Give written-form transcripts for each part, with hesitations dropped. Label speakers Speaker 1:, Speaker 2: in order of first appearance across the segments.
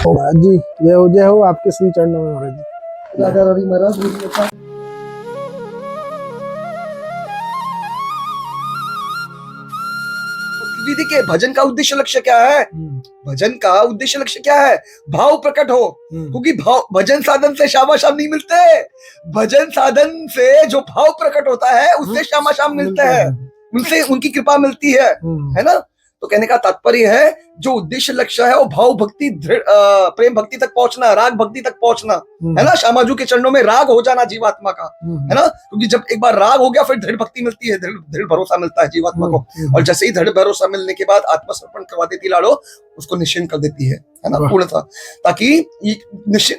Speaker 1: महाराज जी जय हो आपके श्री चरणों में महाराज जी।
Speaker 2: राधा रानी महाराज। विधि के भजन का उद्देश्य लक्ष्य क्या है? भजन का उद्देश्य लक्ष्य क्या है? भाव प्रकट हो, क्योंकि भाव भजन साधन से शामा शाम नहीं मिलते। भजन साधन से जो भाव प्रकट होता है उससे शामा शाम मिलते हैं, उनसे उनकी कृपा मिलती है ना। तो कहने का तात्पर्य है जो उद्देश्य लक्ष्य है वो भाव भक्ति प्रेम भक्ति तक पहुंचना, राग भक्ति तक पहुंचना, है ना। श्यामाजू के चरणों में राग हो जाना जीवात्मा का, है ना। क्योंकि जब एक बार राग हो गया फिर दृढ़ भक्ति मिलती है, दृढ़ भरोसा मिलता है जीवात्मा को। और जैसे ही दृढ़ भरोसा मिलने के बाद आत्मसमर्पण करवा देती लाड़ो, उसको निश्चिंत कर देती है ना, पूर्णतः। ताकि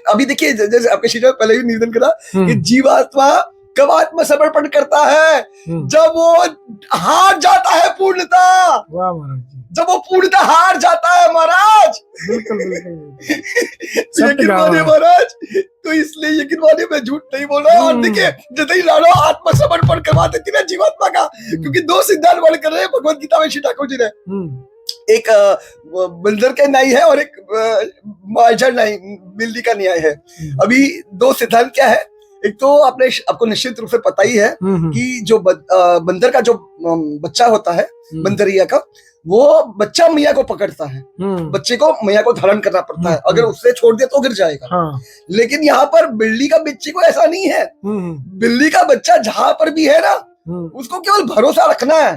Speaker 2: अभी देखिए जैसे आपके शिष्य पहले भी निवेदन करा कि जीवात्मा कब आत्मसमर्पण करता है? जब वो हार जाता है पूर्णता, जब वो पूर्णता हार जाता है महाराज। यकीन मानिए महाराज, तो इसलिए यकीन मानिए मैं झूठ नहीं बोल रहा। और देखिए जैसे ही लाड़ो आत्मसमर्पण करवा देती है जीवात्मा का, क्योंकि दो सिद्धांत वर्णन कर रहे हैं भगवत गीता में श्री ठाकुर जी ने। एक बंदर का न्याय है और एक मार्जर न्याय, बिल्ली का न्याय है। अभी दो सिद्धांत क्या है? एक तो आपको निश्चित रूप से पता ही है कि जो बंदर का जो बच्चा होता है, बंदरिया का, वो बच्चा मैया को पकड़ता है, बच्चे को मैया को धारण करना पड़ता है, अगर उससे छोड़ दिया तो गिर जाएगा। लेकिन यहाँ पर बिल्ली का बच्चे को ऐसा नहीं है। बिल्ली का बच्चा जहां पर भी है ना, उसको केवल भरोसा रखना है।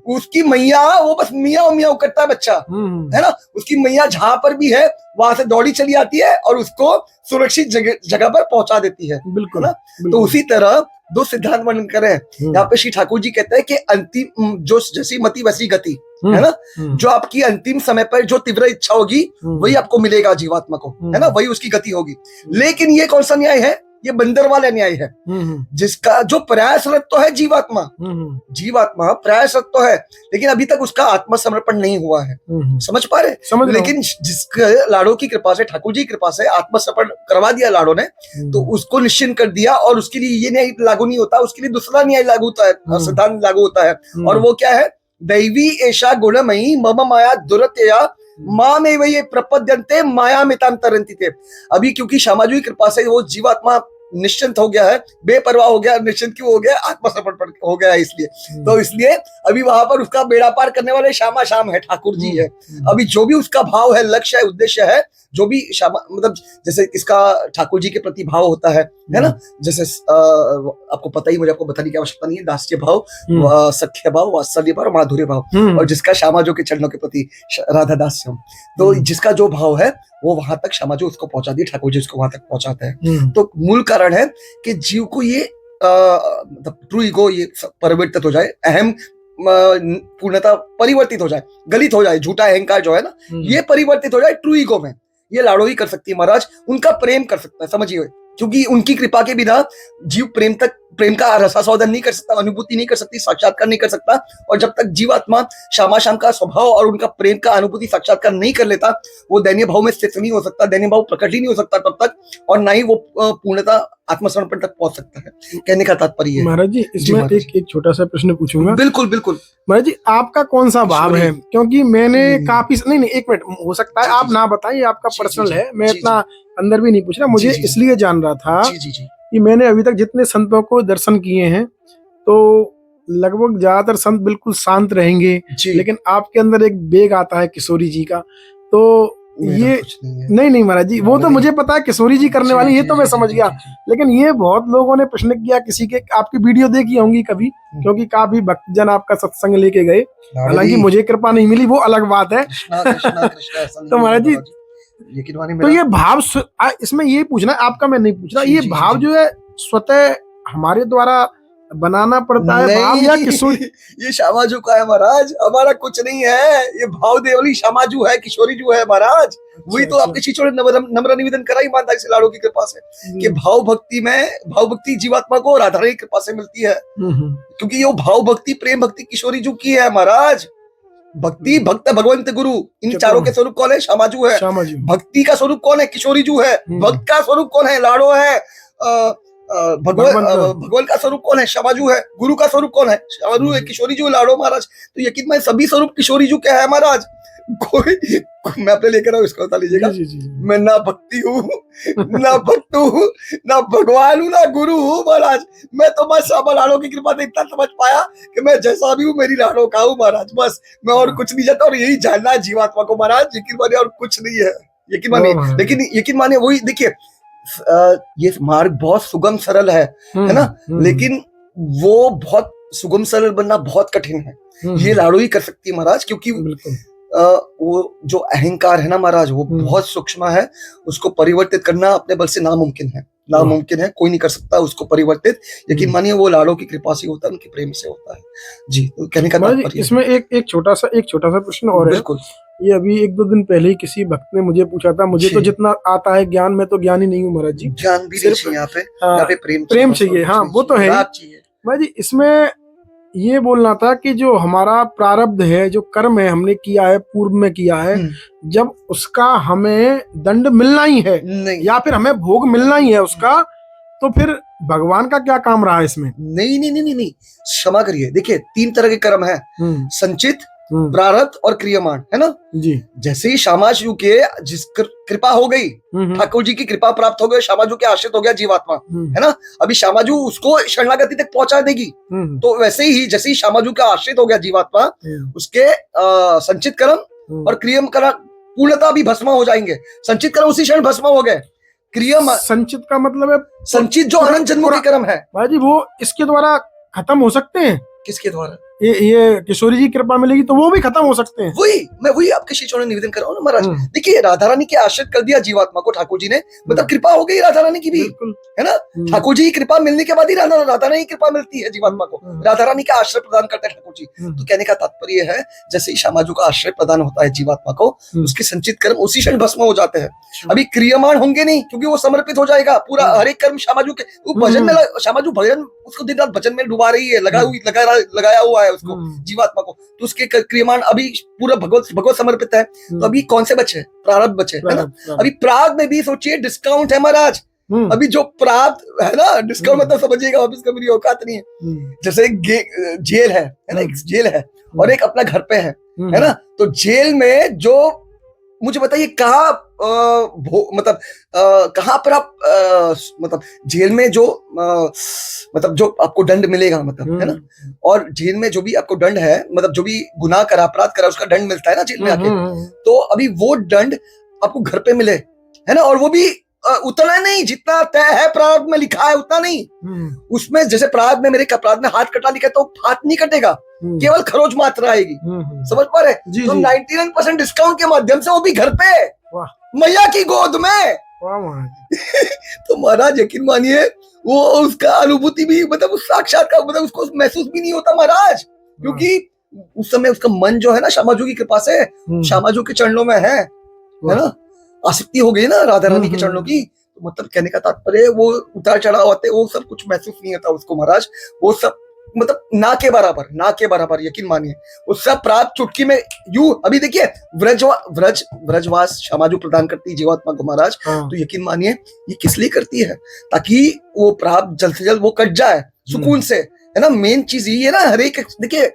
Speaker 2: उसकी मैया, वो बस मियाँ मियाँ करता है बच्चा, है ना। उसकी मैया जहां पर भी है वहां से दौड़ी चली आती है और उसको सुरक्षित जगह पर पहुंचा देती है, बिल्कुल ना। तो उसी तरह दो सिद्धांत वर्णन करें यहाँ पे श्री ठाकुर जी कहते हैं कि अंतिम जो जैसी मति वैसी गति, है ना। जो आपकी अंतिम समय पर जो तीव्र इच्छा होगी वही आपको मिलेगा जीवात्मा को, है ना, वही उसकी गति होगी। लेकिन ये कौन सा न्याय है? ये बंदर वाला न्याय है, जिसका जो प्रयासरत तो है जीवात्मा, जीवात्मा प्रयासरत तो है, लेकिन अभी तक उसका आत्मसमर्पण नहीं हुआ है। समझ पा रहे? लेकिन जिसके लाड़ो की कृपा से, ठाकुर जी की कृपा से आत्मसमर्पण करवा दिया लाड़ो ने, तो उसको निश्चिंत कर दिया। और उसके लिए ये न्याय लागू नहीं होता, उसके लिए दूसरा न्याय लागू होता है, सिद्धांत लागू होता है। और वो क्या है? दैवी एषा गुणमयी मम माया दुरतया माँ में वही प्रपद्यन्ते माया मितांतरंती थे। अभी क्योंकि श्यामाजू की कृपा से वो जीवात्मा निश्चिंत हो गया है, बेपरवाह हो गया। निश्चिंत क्यों हो गया? आत्मसमर्पण हो गया है इसलिए। तो इसलिए अभी वहां पर उसका बेड़ा पार करने वाले श्यामा श्याम है, ठाकुर जी है। अभी जो भी उसका भाव है, लक्ष्य है, उद्देश्य है, जो भी श्यामा, मतलब जैसे इसका ठाकुर जी के प्रति भाव होता है ना। जैसे आपको पता ही, मुझे आपको बताने की आवश्यकता नहीं है, दास्य भाव, सख्य भाव, वात्सल्य भाव, माधुर्य भाव। और जिसका श्यामाजू के चरणों के प्रति राधा दास्यम, तो जिसका जो भाव है वो वहां तक श्यामाजू उसको पहुंचा दिए, ठाकुर जी उसको वहां तक पहुंचाते हैं। तो मूल कारण है कि जीव को ये ट्रू ईगो ये परिवर्तित हो जाए, अहम पूर्णता परिवर्तित हो जाए, गलित हो जाए, झूठा अहंकार जो है ना, ये परिवर्तित हो जाए ट्रू ईगो में। ये लाड़ो ही कर सकती है महाराज, उनका प्रेम कर सकता है, समझिए। क्योंकि उनकी कृपा के बिना जीव प्रेम का रसास्वादन नहीं कर सकता, अनुभूति नहीं कर सकती, साक्षात्कार नहीं कर सकता। और जब तक जीवात्मा श्यामा श्याम का स्वभाव और उनका प्रेम का अनुभूति साक्षात्कार नहीं कर लेता, वो दैन्य भाव में स्थित नहीं हो सकता, दैन्य भाव प्रकट ही नहीं हो सकता तब तक, और ना ही वो पूर्णता आत्मसमर्पण तक पहुंच सकता है। कहने का तात्पर्य है
Speaker 1: महाराज जी, इसमें एक छोटा सा प्रश्न पूछूंगा।
Speaker 2: बिल्कुल बिल्कुल
Speaker 1: महाराज जी, आपका कौन सा भाव है? क्योंकि मैंने काफी नहीं, एक मिनट, हो सकता है आप ना बताएं, आपका पर्सनल है, मैं इतना अंदर भी नहीं पूछ रहा। मुझे इसलिए जान रहा था कि मैंने अभी तक जितने संतों को दर्शन किए हैं, तो लगभग ज्यादातर संत बिल्कुल शांत रहेंगे, लेकिन आपके अंदर एक वेग आता है किशोरी जी का। तो ये नहीं महाराज जी, वो तो मुझे पता है किशोरी जी करने वाली, ये तो मैं समझ गया। लेकिन ये बहुत लोगों ने प्रश्न किया, किसी के आपकी वीडियो देखी होंगी कभी, क्योंकि काफी भक्तजन आपका सत्संग लेके गए, हालांकि मुझे कृपा नहीं मिली, वो अलग बात है। तो महाराज जी, तो ये भाव, इसमें ये पूछना आपका, मैं नहीं पूछ रहा, ये भाव जो है स्वतः हमारे द्वारा बनाना पड़ता है भाव, या किशोरी?
Speaker 2: ये श्यामाजू का है महाराज, हमारा कुछ नहीं है। ये भाव देवली श्यामाजू है, किशोरी जो है महाराज। वही तो आपके शिष्यों ने नम्र निवेदन करा ही ईमानदारी से लाड़ो की कृपा से, कि भाव भक्ति जीवात्मा को राधा की कृपा से मिलती है। क्योंकि ये भाव भक्ति, प्रेम भक्ति किशोरी जी की है महाराज। भक्ति, भक्त, भगवंत, गुरु, इन चारों के स्वरूप कौन है? श्यामाजू है। भक्ति का स्वरूप कौन है? किशोरी जू है। भक्त का स्वरूप कौन है? लाड़ो है। भगवान का स्वरूप कौन है? श्यामाजू है। गुरु का स्वरूप कौन है? श्यामाजू है। किशोरी जू, लाड़ो महाराज। तो यकीन में सभी स्वरूप किशोरी जू क्या है महाराज? कोई मैं अपने लेकर आऊँ, इसको बता लीजिएगा।
Speaker 1: जी, जी, जी।
Speaker 2: मैं ना भक्ति हूँ, ना भक्त हूँ, ना भगवान हूँ, ना गुरु हूँ महाराज। मैं तो बस अब लाड़ो की कृपा से इतना समझ पाया कि मैं जैसा भी हूँ मेरी लाड़ो का हूँ महाराज, बस मैं और कुछ नहीं जानता। और यही जानना है जीवात्मा को महाराज, यकीन मानिए, और कुछ नहीं है, यकीन मानिए। लेकिन यकीन मानिए वही देखिए, ये मार्ग बहुत सुगम सरल है ना, लेकिन वो बहुत सुगम सरल बनना बहुत कठिन है। ये लाड़ो ही कर सकती है महाराज, क्योंकि वो जो अहंकार है ना महाराज, वो बहुत सूक्ष्म है। उसको परिवर्तित करना अपने बल से नामुमकिन है, नामुमकिन है, कोई नहीं कर सकता उसको परिवर्तित। यकीन मानिए वो लाड़ो की कृपा से होता है, उनके प्रेम से होता है जी। तो कहने का तात्पर्य
Speaker 1: इसमें एक छोटा सा प्रश्न और है।
Speaker 2: बिल्कुल।
Speaker 1: ये अभी 1-2 दिन पहले ही किसी भक्त ने मुझे पूछा था, मुझे तो जितना आता है ज्ञान, मैं तो ज्ञानी नहीं हूँ महाराज जी।
Speaker 2: ज्ञान भी नहीं चाहिए यहाँ पे
Speaker 1: प्रेम चाहिए। हाँ, वो तो है महाराज जी। इसमें ये बोलना था कि जो हमारा प्रारब्ध है, जो कर्म है हमने किया है, पूर्व में किया है, जब उसका हमें दंड मिलना ही है या फिर हमें भोग मिलना ही है उसका, तो फिर भगवान का क्या काम रहा इसमें?
Speaker 2: नहीं नहीं नहीं नहीं, क्षमा करिए। देखिए 3 तरह के कर्म है, संचित, प्रारब्ध और क्रियमाण, है ना
Speaker 1: जी।
Speaker 2: जैसे ही श्यामाजू के जिस कृपा हो गई, ठाकुर जी की कृपा प्राप्त हो गई, श्यामाजू के आश्रित हो गया जीवात्मा, है ना। अभी श्यामाजू उसको शरणागति तक पहुंचा देगी। तो वैसे ही जैसे ही श्यामाजू का आश्रित हो गया जीवात्मा, उसके संचित कर्म और क्रियम कर्म पूर्णतः भी भस्म हो जाएंगे। संचित कर्म उसी क्षण भस्म हो गए। क्रियम
Speaker 1: संचित का मतलब है
Speaker 2: संचित जो अनंत जन्मों के कर्म है
Speaker 1: भाई जी, वो इसके द्वारा खत्म हो सकते हैं।
Speaker 2: किसके द्वारा?
Speaker 1: ये किशोरी जी कृपा मिलेगी तो वो भी खत्म हो सकते हैं।
Speaker 2: मैं वही आपके शिष्यों ने निवेदन कर रहा हूँ ना महाराज। देखिए राधा रानी के आश्रित कर दिया जीवात्मा को ठाकुर जी ने, मतलब कृपा हो गई राधा रानी की भी, है ना। ठाकुर जी की कृपा मिलने के बाद ही राधा रानी की कृपा मिलती है जीवात्मा को। राधा रानी का आश्रय प्रदान करते हैं ठाकुर जी। तो कहने का तात्पर्य है, जैसे ही श्यामाजू का आश्रय प्रदान होता है जीवात्मा को, उसके संचित कर्म उसी क्षण भस्म हो जाते हैं। अभी क्रियमाण होंगे नहीं, क्योंकि वो समर्पित हो जाएगा पूरा, हर एक कर्म श्यामाजू के। भजन में श्यामाजू भजन उसको दिन रात भजन में डुबा रही है, लगाया हुआ है उसको जीवात्मा को। तो उसके क्रियमाण अभी पूरा भगवत समर्पित है। तो अभी कौन से बचे? प्रारब्ध बचे, है ना। अभी प्रारब्ध में भी सोचिए डिस्काउंट है महाराज। अभी जो प्राप्त है ना, डिस्काउंट मतलब समझिएगा, ऑफिस का मेरी औकात नहीं है। जैसे जेल है ना, एक जेल है और एक अपना घर पे है ना। तो जेल में जो, मुझे बताइए कहाँ मतलब कहाँ पर आप मतलब जेल में जो मतलब जो आपको दंड मिलेगा, मतलब, है ना। और जेल में जो भी आपको दंड है, मतलब जो भी गुनाह करा, अपराध करा, उसका दंड मिलता है ना जेल में आके। तो अभी वो दंड आपको घर पे मिले, है ना। और वो भी उतना नहीं जितना तय है प्रारब्ध में लिखा है, उतना नहीं। उसमें जैसे प्रारब्ध में मेरे अपराध में हाथ कटा लिखा है, तो हाथ नहीं कटेगा, केवल खरोच मात्रा आएगी। समझ पा रहे? तो 99% डिस्काउंट के माध्यम से, वो भी घर पे, मैया की गोद में। तो महाराज यकीन मानिए, वो उसका अनुभूति भी, मतलब उस साक्षात्कार, मतलब उसको महसूस भी नहीं होता महाराज, क्योंकि उस समय उसका मन जो है ना, श्यामाजू की कृपा से श्यामाजू के चरणों में है ना। आसक्ति हो गई ना राधा रानी के चरणों की। तो मतलब कहने का तात्पर्य, वो उतार चढ़ाव आते, वो सब कुछ महसूस नहीं होता उसको महाराज। वो सब मतलब ना के बराबर यकीन मानिए, वो सब प्राप्त चुटकी में। यूं अभी देखिए व्रजवास श्यामाजू प्रदान करती है जीवात्मा को महाराज। तो यकीन मानिए ये किस लिए करती है? ताकि वो प्राप्त जल्द से जल्द वो कट जाए सुकून से, है ना। मेन चीज यही है ना। हर एक, देखिए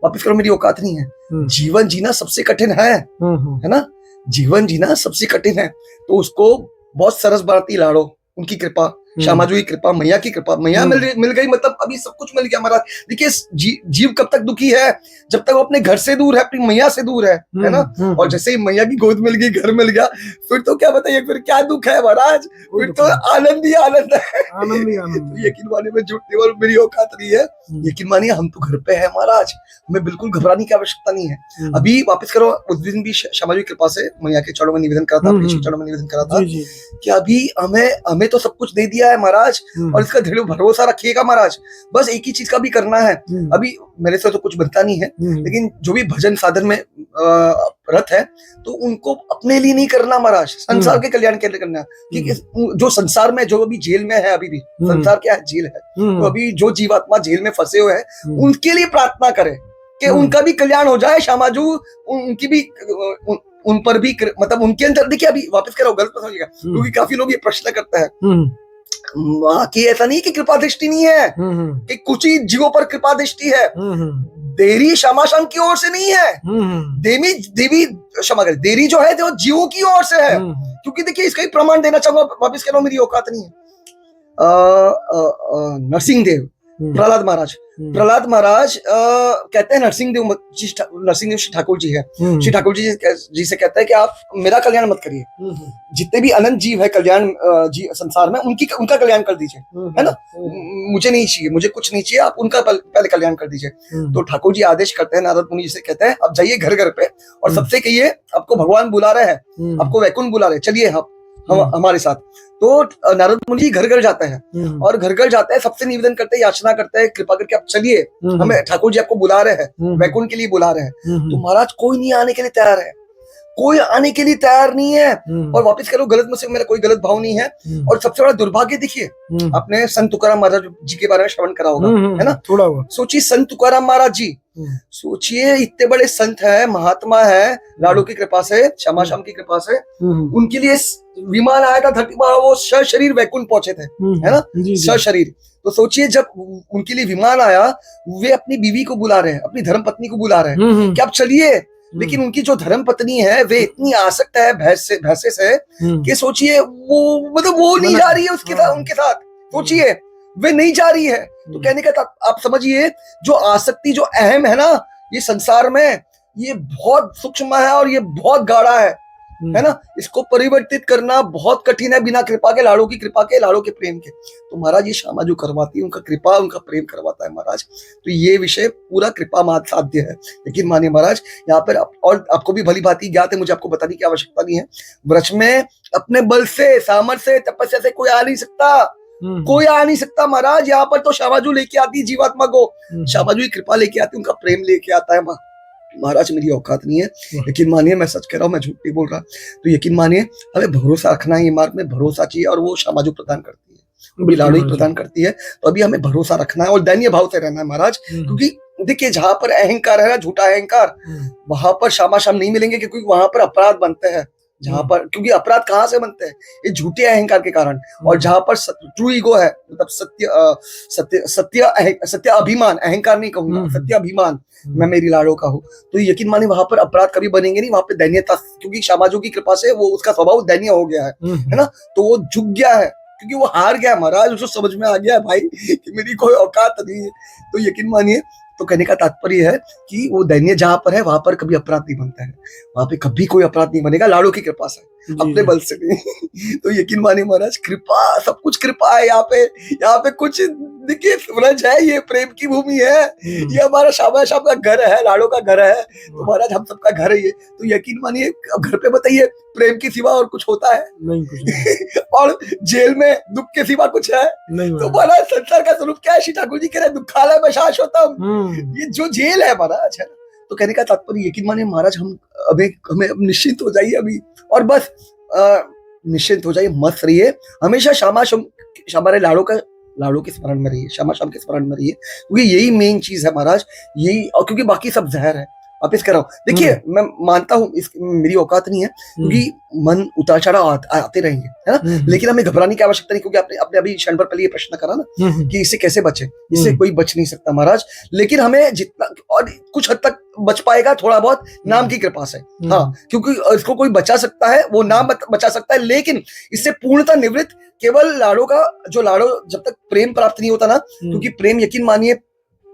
Speaker 2: वापिस करो, मेरी औकात नहीं है। जीवन जीना सबसे कठिन है ना। जीवन जीना सबसे कठिन है। तो उसको बहुत सरस बरती लाड़ो, उनकी कृपा, श्यामाजू की कृपा, मैया की कृपा। मैया मिल गई, मतलब अभी सब कुछ मिल गया महाराज। देखिए जीव कब तक दुखी है? जब तक वो अपने घर से दूर है, अपनी मैया से दूर है ना। और जैसे ही मैया की गोद मिल गई, घर मिल गया, फिर तो क्या बताइए, फिर क्या दुख है महाराज? फिर तो आनंद ही आनंद है। तो यकीन मानिए, मैं झूठ नहीं बोल, मेरी औकात नहीं है। यकीन मानिए हम तो घर पे है महाराज, हमें बिल्कुल घबराने की आवश्यकता नहीं है। अभी वापस करो, उस दिन भी श्यामाजू की कृपा से मैया के चरणों में निवेदन करा था, चरणों में निवेदन करा था कि अभी हमें तो सब कुछ दे दिया है महाराज, और इसका दृढ़ भरोसा रखिएगा महाराज। बस एक ही चीज का भी करना है। अभी मेरे से तो कुछ बनता नहीं है, लेकिन जो भी भजन साधन में रत है, तो उनको अपने लिए नहीं करना महाराज, संसार के कल्याण के लिए करना। कि जो संसार में, जो अभी जेल में है, अभी भी संसार क्या है? जेल है। तो अभी जो जीवात्मा जेल में फंसे हुए हैं, उनके लिए प्रार्थना करें कि उनका भी कल्याण हो जाए। श्यामाजू उनकी भी, उन पर भी, मतलब उनके अंदर, देखिए अभी वापस करो, गलत मत समझिएगा, क्योंकि काफी लोग ये प्रश्न करते हैं वहां की, ऐसा नहीं कि कृपा दृष्टि नहीं है, कि कुछ ही जीवों पर कृपा दृष्टि है। देरी श्यामा शाम की ओर से नहीं है, देवी देवी क्षमा करें, देरी जो है वो जीवों की ओर से है। क्योंकि देखिए इसका ही प्रमाण देना चाहूंगा, वापिस कह रहा हूं मेरी औकात नहीं है। नरसिंह देव, प्रहलाद महाराज, प्रहलाद महाराज कहते हैं नरसिंह देव श्री ठाकुर जी है, श्री ठाकुर जी से कहते हैं कि आप मेरा कल्याण मत करिए, जितने भी अनंत जीव है कल्याण जी संसार में उनका कल्याण कर दीजिए, है ना, मुझे नहीं चाहिए, मुझे कुछ नहीं चाहिए, आप उनका पहले कल्याण कर दीजिए। तो ठाकुर जी आदेश करते हैं नारद मुनि जी से, कहते हैं आप जाइए घर घर पे और सबसे कहिए आपको भगवान बुला रहे हैं, आपको वैकुंठ बुला रहे, चलिए आप हमारे साथ। तो नारद मुनि जी घर घर जाते हैं और घर घर जाते हैं, सबसे निवेदन करते हैं, याचना करते हैं, कृपा करके आप चलिए, हमें ठाकुर जी आपको बुला रहे हैं, वैकुंठ के लिए बुला रहे हैं। तो महाराज कोई नहीं आने के लिए तैयार है, कोई आने के लिए तैयार नहीं है। और वापस करो, गलत मुझसे मेरा कोई गलत भाव नहीं है। और सबसे बड़ा दुर्भाग्य देखिए, आपने संत तुकाराम महाराज जी के बारे में श्रवण करा होगा, है ना, थोड़ा सोचिए, संत तुकाराम महाराज जी, सोचिए इतने बड़े संत है, महात्मा है, लाडू की कृपा से, श्यामा शाम की कृपा से उनके लिए विमान आया था धरती पर, वो सशरीर वैकुंठ पहुंचे थे, है ना, सशरीर। तो सोचिए जब उनके लिए विमान आया, वे अपनी बीवी को बुला रहे हैं, अपनी धर्म पत्नी को बुला रहे हैं कि आप चलिए, लेकिन उनकी जो धर्म पत्नी है वे इतनी आसक्त है भैंसे से कि सोचिए वो मतलब वो नहीं जा रही है उसके साथ, उनके साथ, सोचिए वे नहीं जा रही है। तो कहने का आप समझिए, जो आसक्ति, जो अहम है ना ये संसार में, ये बहुत सूक्ष्म है और ये बहुत गाढ़ा है ना, इसको परिवर्तित करना बहुत कठिन है बिना कृपा के, लाड़ों की कृपा के, लाड़ों के प्रेम के। तो महाराज ये श्यामा जो करवाती है, उनका कृपा, उनका प्रेम करवाता है महाराज। तो ये विषय पूरा कृपा मात साध्य है। लेकिन मानिए महाराज, यहाँ पर और आपको भी भली भांति ज्ञात है, मुझे आपको बताने की आवश्यकता नहीं है, व्रज में अपने बल से, सामर्थ्य से, तपस्या से कोई आ नहीं सकता, कोई आ नहीं सकता महाराज। यहाँ पर तो श्यामाजू लेके आती है जीवात्मा को, श्यामाजू की कृपा लेके आती है, उनका प्रेम लेके आता है महाराज। मेरी औकात नहीं है, लेकिन मानिए मैं सच कह रहा हूँ, मैं झूठ नहीं बोल रहा। तो यकीन मानिए हमें भरोसा रखना है, ये मार्ग में भरोसा चाहिए, और वो श्यामाजू प्रदान करती है, लाड़ू प्रदान करती है। तो अभी हमें भरोसा रखना है और दैन्य भाव से रहना है महाराज। क्योंकि देखिए जहां पर अहंकार है ना, झूठा अहंकार, वहां पर श्यामा शाम नहीं मिलेंगे, क्योंकि वहां पर अपराध बनते हैं। जहां पर, क्योंकि अपराध कहाँ से बनते हैं, ये झूठे अहंकार के कारण। और जहां पर ट्रू ईगो है, मतलब सत्य अभिमान, अहंकार नहीं कहूंगा, सत्य अभिमान, मैं मेरी लाड़ों का हूँ, तो यकीन मानिए वहां पर अपराध कभी बनेंगे नहीं, वहां पे दैन्यता, क्योंकि श्यामाजू की कृपा से वो, उसका स्वभाव दैन्य हो गया है ना, तो वो झुक गया है, क्योंकि वो हार गया महाराज, उसको समझ में आ गया भाई कि मेरी कोई औकात नहीं है। तो यकीन मानिए, तो कहने का तात्पर्य है कि वो दैन्य जहां पर है, वहां पर कभी अपराध नहीं बनता है, वहां पे कभी कोई अपराध नहीं बनेगा, लाड़ों की कृपा से, अपने बल से नहीं। तो यकीन मानिए महाराज, कृपा, सब कुछ कृपा है यहाँ पे कुछ देखिए, व्रज है, ये प्रेम की भूमि है, ये हमारा श्यामा शाम का घर है, लाड़ों का घर है, तो महाराज हम सबका घर है ये। तो यकीन मानिए, अब घर पे बताइए प्रेम के सिवा और कुछ होता है? नहीं, कुछ नहीं। और जेल में दुख के सिवा कुछ है? नहीं। तो महाराज संसार का स्वरूप क्या है? श्री ठाकुर जी कह रहे दुखालय में शाश्वतम, ये जो जेल है महाराज, है ना। तो कहने का तात्पर्य यकीन मानिए महाराज, हमें निश्चिंत हो जाइए अभी, और बस निश्चिंत हो जाइए, मस्त रहिए, हमेशा हमारे लाड़ों के स्मरण में रहिए, श्यामा शाम के स्मरण में रहिए, क्योंकि यही मेन चीज है महाराज, यही। और क्योंकि बाकी सब जहर है, वापिस कह रहा हूँ, देखिए मैं मानता हूँ मेरी औकात नहीं है, क्योंकि मन उतार चढ़ाव आते रहेंगे, है ना, लेकिन हमें घबराने की आवश्यकता नहीं, क्योंकि आपने अभी क्षण भर पहले ये प्रश्न करा ना कि इससे कैसे बचे, इससे कोई बच नहीं सकता महाराज। लेकिन हमें जितना और कुछ हद तक बच पाएगा, थोड़ा बहुत नाम की कृपा से, हाँ, क्योंकि इसको कोई बचा सकता है, वो नाम बचा सकता है, लेकिन इससे पूर्णतः निवृत्त केवल लाड़ों का, जो लाड़ो जब तक प्रेम प्राप्त नहीं होता ना, क्योंकि प्रेम यकीन मानिए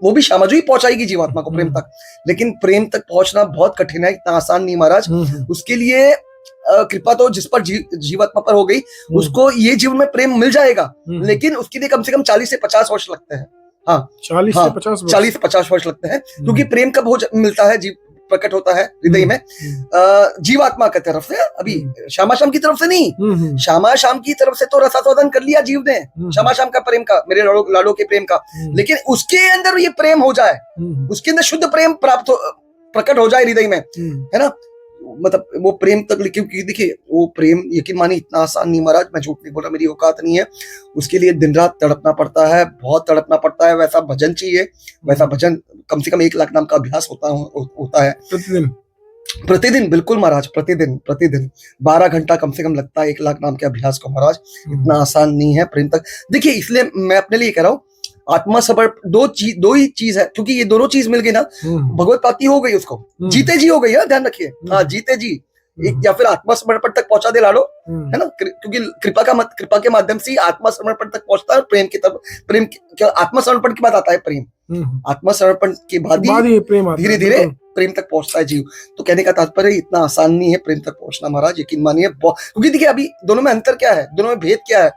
Speaker 2: वो भी श्यामाजू ही पहुंचाएगी जीवात्मा को प्रेम तक, लेकिन प्रेम तक पहुंचना बहुत कठिन है, इतना आसान नहीं महाराज। उसके लिए कृपा तो जिस पर जीवात्मा पर हो गई, उसको ये जीवन में प्रेम मिल जाएगा, लेकिन उसके लिए कम से कम 40 से 50 वर्ष लगते हैं। हाँ, 40 से 50 वर्ष लगते हैं, क्योंकि प्रेम कब मिलता है, प्रकट होता है हृदय में, जीवात्मा की तरफ से, अभी श्यामा शाम की तरफ से नहीं, श्यामा शाम की तरफ से तो रसास्वादन कर लिया जीव ने, श्यामा शाम का प्रेम का, मेरे लाड़ों के प्रेम का, लेकिन उसके अंदर ये प्रेम हो जाए, उसके अंदर शुद्ध प्रेम प्रकट हो जाए हृदय में, है ना, मतलब वो प्रेम तक। क्योंकि देखिए वो प्रेम यकीन मानिए इतना आसान नहीं महाराज, मैं झूठ नहीं बोल रहा, मेरी औकात नहीं है, उसके लिए दिन रात तड़पना पड़ता है, बहुत तड़पना पड़ता है, वैसा भजन चाहिए, वैसा भजन कम से कम 1 लाख नाम का अभ्यास होता है प्रतिदिन, बिल्कुल महाराज, प्रतिदिन 12 घंटा कम से कम लगता है 1 लाख नाम के अभ्यास को महाराज, इतना आसान नहीं है प्रेम तक। देखिए इसलिए मैं अपने लिए कह रहा हूँ, आत्मा समर्पण दो ही चीज है, क्योंकि ये दोनों चीज मिल गई ना, भगवत प्राप्ति हो गई उसको, जीते जी हो गई है, ध्यान रखिए। हाँ, जीते जी एक, या फिर आत्मा समर्पण तक पहुंचा दे लाडो, है ना, क्योंकि कृपा के माध्यम से आत्मा समर्पण तक पहुंचता है। प्रेम की तरफ, आत्मा समर्पण के बाद आता है प्रेम, आत्मा समर्पण के बाद ही धीरे धीरे प्रेम तक पहुंचता है जीव। तो कहने का तात्पर्य इतना आसान नहीं है प्रेम तक पहुंचना महाराज, यकीन मानिए। क्योंकि देखिए अभी दोनों में अंतर क्या है, दोनों में भेद क्या है।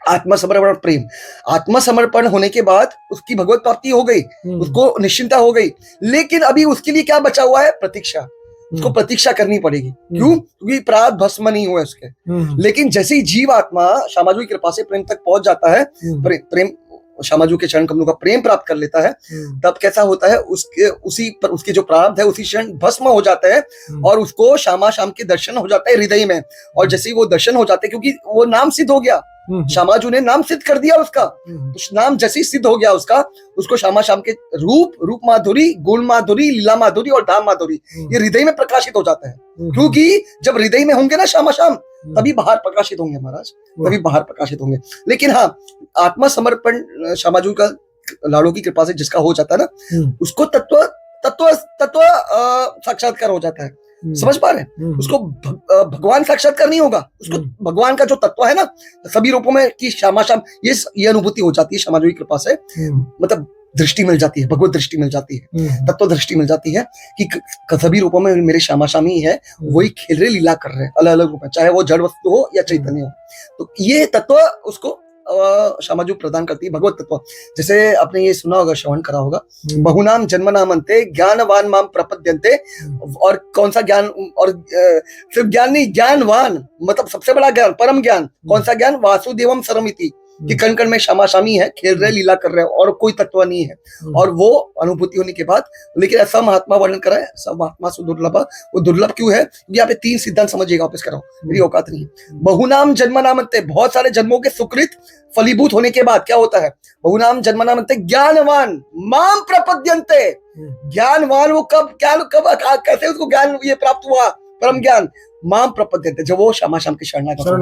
Speaker 2: आत्मसमर्पण प्रेम, आत्मसमर्पण होने के बाद उसकी भगवत प्राप्ति हो गई, उसको निश्चिंता हो गई, लेकिन अभी उसके लिए क्या बचा हुआ है, प्रतीक्षा। उसको प्रतीक्षा करनी पड़ेगी। क्यों? क्योंकि प्रारब्ध भस्म नहीं हुए उसके। लेकिन जैसे ही जीव आत्मा श्यामाजू की कृपा से प्रेम तक पहुंच जाता है, प्रेम श्यामाजू के चरण कमलों का प्रेम प्राप्त कर लेता है, तब कैसा होता है, उसके जो प्रारब्ध है उसी क्षण भस्म हो जाते हैं और उसको श्यामा शाम के दर्शन हो जाता है हृदय में। और जैसे ही वो दर्शन हो जाते हैं, क्योंकि वो नाम सिद्ध हो गया, श्यामाजू ने नाम सिद्ध कर दिया उसका, तो नाम जैसे ही सिद्ध हो गया उसको श्यामा शाम के रूप माधुरी, गुण माधुरी, लीला माधुरी और धाम माधुरी ये हृदय में प्रकाशित हो जाता है। क्योंकि जब हृदय में होंगे ना श्यामा शाम, तभी बाहर प्रकाशित होंगे महाराज, तभी बाहर प्रकाशित होंगे। लेकिन हाँ, आत्मा समर्पण श्यामाजू का लाडो की कृपा से जिसका हो जाता है ना, उसको तत्व साक्षात्कार हो जाता है। समझ पा रहे हैं? उसको भगवान साक्षात्कार नहीं होगा, उसको भगवान का जो तत्व है ना सभी रूपों में कि श्यामा शाम, ये अनुभूति हो जाती है श्यामाजू की कृपा से। मतलब दृष्टि मिल जाती है, भगवत दृष्टि मिल जाती है, तत्व दृष्टि मिल जाती है कि सभी रूपों में मेरे श्यामा शाम ही है, वही खेल रहे, लीला कर रहे हैं अलग अलग रूप में, चाहे वो जड़ वस्तु हो या चैतन्य हो। तो ये तत्व उसको श्यामाजू प्रदान करती है, भगवत तत्व। जैसे आपने ये सुना होगा, श्रवण करा होगा, बहुनाम जन्मनामन्ते ज्ञानवान माम प्रपद्यन्ते। और कौन सा ज्ञान, और सिर्फ ज्ञान नहीं, ज्ञानवान मतलब सबसे बड़ा ज्ञान, परम ज्ञान। कौन सा ज्ञान? वासुदेवम सर्वमिति, कि कण कण में श्यामा शामी है, खेल रहे, लीला कर रहे हैं, और कोई तत्व नहीं है। और वो अनुभूति होने के बाद, लेकिन ऐसा महात्मा वर्णन करा है, सब महात्मा से दुर्लभ। वो दुर्लभ क्यों है? यहाँ पे 3 सिद्धांत समझिएगा, वापस कर रहा हूं, मेरी औकात नहीं है। बहुनाम जन्मनामन्ते, बहुत सारे जन्मों के सुकृत फलीभूत होने के बाद क्या होता है? बहुनाम जन्मनामन्ते ज्ञानवान माम प्रपद्यन्ते। ज्ञानवान वो कब कैसे उसको ज्ञान ये प्राप्त हुआ? परम ज्ञान माम प्रपद्यन्ते, जब वो श्यामा शाम के शरणागत है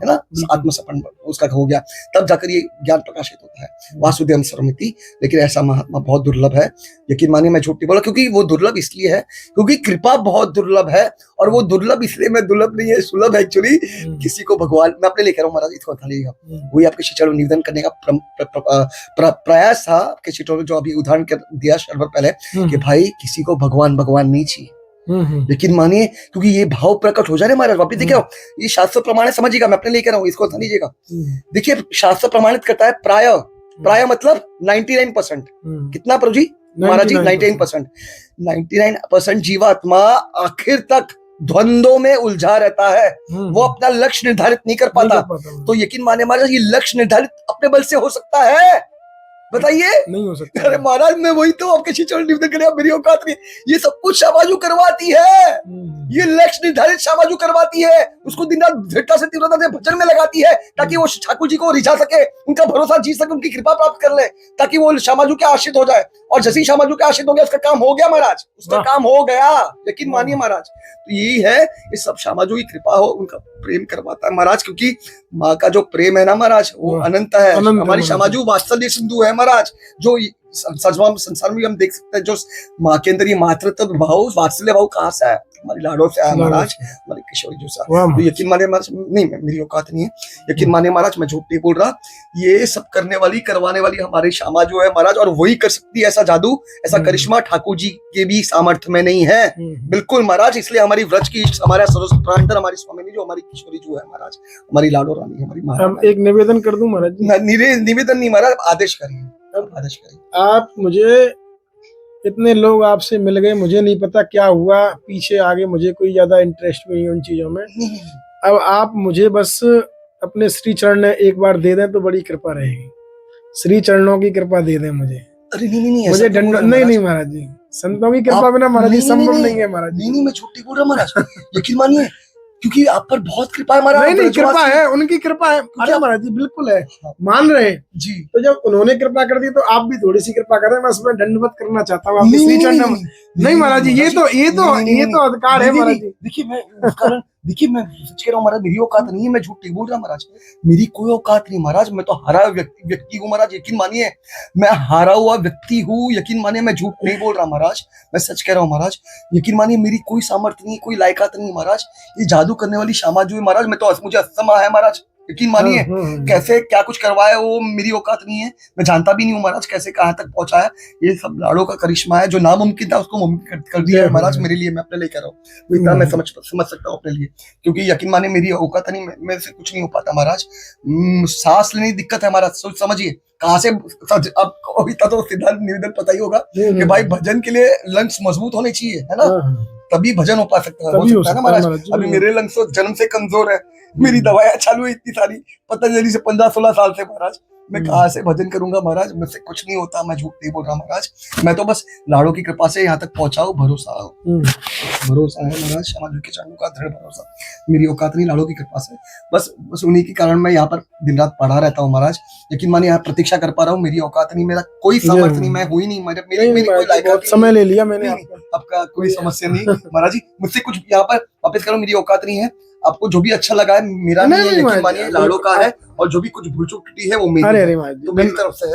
Speaker 2: ना, आत्मसमर्पण उसका हो गया, तब जाकर ये ज्ञान प्रकाशित होता है, वासुदेव सर्वमिति। लेकिन ऐसा महात्मा बहुत दुर्लभ है, यकीन मानिए, मैं झूठ नहीं बोला। क्योंकि वो दुर्लभ इसलिए है क्योंकि कृपा बहुत दुर्लभ है, और वो दुर्लभ इसलिए मैं दुर्लभ नहीं है, सुलभ है एक्चुअली। किसी को भगवान, मैं अपने लेकर महाराज इसको बता लीजिएगा, वही आपके शिष्यों निवेदन करने का प्रयास था आपके शिष्यों, जो अभी उदाहरण कर दिया शर्वर पहले, कि भाई किसी को भगवान नहीं चाहिए, लेकिन मानिए, क्योंकि ये भाव प्रकट हो जाए महाराज। वापिस देखिए, ये शास्त्र प्रमाणित समझिएगा, मैं अपने लेकर आऊं, इसको समझिएगा। देखिए, शास्त्र प्रमाणित करता है प्राय मतलब 99%। कितना प्रभु जी? महाराज जी 99% जीवात्मा आखिर तक द्वंद्वों में उलझा रहता है, वो अपना लक्ष्य निर्धारित नहीं कर पाता। तो यकीन माने महाराज, ये लक्ष्य निर्धारित अपने बल से हो सकता है? बताइए, नहीं हो सकता। अरे महाराज, मैं वही तो आपके शिष्यों निवेदन कर, मेरी औकात नहीं, ये सब कुछ श्यामाजू करवाती है, ये लक्ष्य निर्धारित श्यामाजू करवाती है, उसको दिन रात दृढ़ता से तीव्रता से भजन में लगाती है, ताकि वो ठाकुर जी को रिझा सके, उनका भरोसा जीत सके, उनकी कृपा प्राप्त कर ले, ताकि वो श्यामाजू के आश्रित हो जाए। और जैसे ही श्यामाजू के आश्रित हो गया, उसका काम हो गया महाराज, उसका काम हो गया, यकीन मानिए महाराज। तो यही है, ये सब श्यामाजू की कृपा हो, उनका प्रेम करवाता है महाराज। क्योंकि माँ का जो प्रेम है ना महाराज, वो अनंत है। हमारी श्यामाजू वात्सल्य सिंधु है महाराज, जो संसार में हम देख सकते हैं, जो माँ के अंदर ये मातृत्व भाव, वात्सल्य भाव कहाँ से है? हमारी लाडो से आया महाराज, हमारी किशोरी जो से। तो यकीन माने महाराज, नहीं, मेरी औकात नहीं है, यकीन माने महाराज, मैं झूठ नहीं बोल रहा। ये सब करने वाली, करवाने वाली हमारी श्यामाजू है महाराज, और वही कर सकती है ऐसा जादू, ऐसा करिश्मा ठाकुर जी के भी सामर्थ्य में नहीं है, बिल्कुल महाराज। इसलिए हमारी व्रज की, हमारा सर्वस्व हमारी स्वामी जो हमारी किशोरी जो है महाराज, हमारी लाडो रानी, हमारी महाराज। एक निवेदन कर दूं महाराज? निवेदन नहीं महाराज, आदेश करिए, आदेश करिए। आप मुझे, इतने लोग आपसे मिल गए, मुझे नहीं पता क्या हुआ पीछे आगे, मुझे कोई ज्यादा इंटरेस्ट भी नहीं उन चीजों में। अब आप मुझे बस अपने श्री चरण एक बार दे दें तो बड़ी कृपा रहेगी, श्री चरणों की कृपा दे दें मुझे। अरे नहीं, मुझे दंड नहीं महाराज जी, संतों की कृपा बिना महाराज जी संभव नहीं है महाराज जी। नहीं, मैं झूठी बोल रहा महाराज, यकीन मानिए, क्योंकि आप पर बहुत कृपा है महाराज। नहीं, कृपा है, उनकी कृपा है। अरे महाराज जी, बिल्कुल है, मान रहे हैं जी। तो जब उन्होंने कृपा कर दी, तो आप भी थोड़ी सी कृपा करें। मैं उसमें दंडवत करना चाहता हूँ। नहीं महाराज जी, ये तो अधिकार है महाराज जी। देखिए, मैं देखिए मैं सच कह रहा हूँ महाराज, मेरी औकात नहीं है, मैं झूठ नहीं बोल रहा महाराज, मेरी कोई औकात नहीं महाराज, मैं तो हारा व्यक्ति हूँ महाराज, यकीन मानिए मैं हारा हुआ व्यक्ति हूँ, यकीन मानिए मैं झूठ नहीं बोल रहा महाराज, मैं सच कह रहा हूँ महाराज, यकीन मानिए मेरी कोई सामर्थ्य नहीं, कोई लायकात नहीं महाराज, ये जादू करने वाली श्यामा जो है महाराज, मैं तो मुझे असमा है महाराज, यकीन मानिए कैसे क्या कुछ करवाया वो मेरी औकात नहीं है, मैं जानता भी नहीं हूँ महाराज कैसे कहाँ तक पहुंचा है, ये सब लाड़ो का करिश्मा है, जो नामुमकिन था उसको मुमकिन कर दिया है महाराज मेरे लिए, मैं अपने लिए कह रहा हूँ, तो इतना मैं समझ सकता हूँ अपने लिए, क्योंकि यकीन मानिए मेरी औकात नहीं, मेरे से कुछ नहीं हो पाता महाराज, सांस लेने की दिक्कत है महाराज, सोच समझिए कहाँ से, अब इतना तो सिद्धांत निवेदन पता ही होगा कि भाई भजन के लिए लंग्स मजबूत होने चाहिए, है ना, तभी भजन हो पा सकता है, हो सकता है ना महाराज, अभी मेरे लंग्स तो जन्म से कमजोर है, मेरी दवाइयां चालू है इतनी सारी पतंजलि से 15-16 साल से महाराज, मैं कहाँ से भजन करूंगा महाराज, मुझसे कुछ नहीं होता, मैं झूठ नहीं बोल रहा महाराज, मैं तो बस लाड़ो की कृपा से यहाँ तक पहुंचा हूँ, भरोसा है महाराज, श्यामा जी के चरणों का दृढ़ भरोसा, मेरी औकात नहीं, लाड़ो की कृपा से, बस उन्हीं के कारण मैं यहाँ पर दिन रात पढ़ा रहता हूँ महाराज, यकीन मानिए यहाँ प्रतीक्षा कर पा रहा हूँ, मेरी औकात नहीं, मेरा कोई सामर्थ्य नहीं, मैं हुई नहीं, मेरी कोई लायकात,
Speaker 1: समय ले लिया मैंने,
Speaker 2: आपका कोई समस्या नहीं महाराज जी, मुझसे कुछ यहाँ पर वापस करो, मेरी औकात नहीं है, आपको जो भी अच्छा लगा है मेरा नहीं है, यकीन मानिए लाड़ो का है, और जो भी कुछ भूल चूक टूटी है वो मेरी तरफ से है।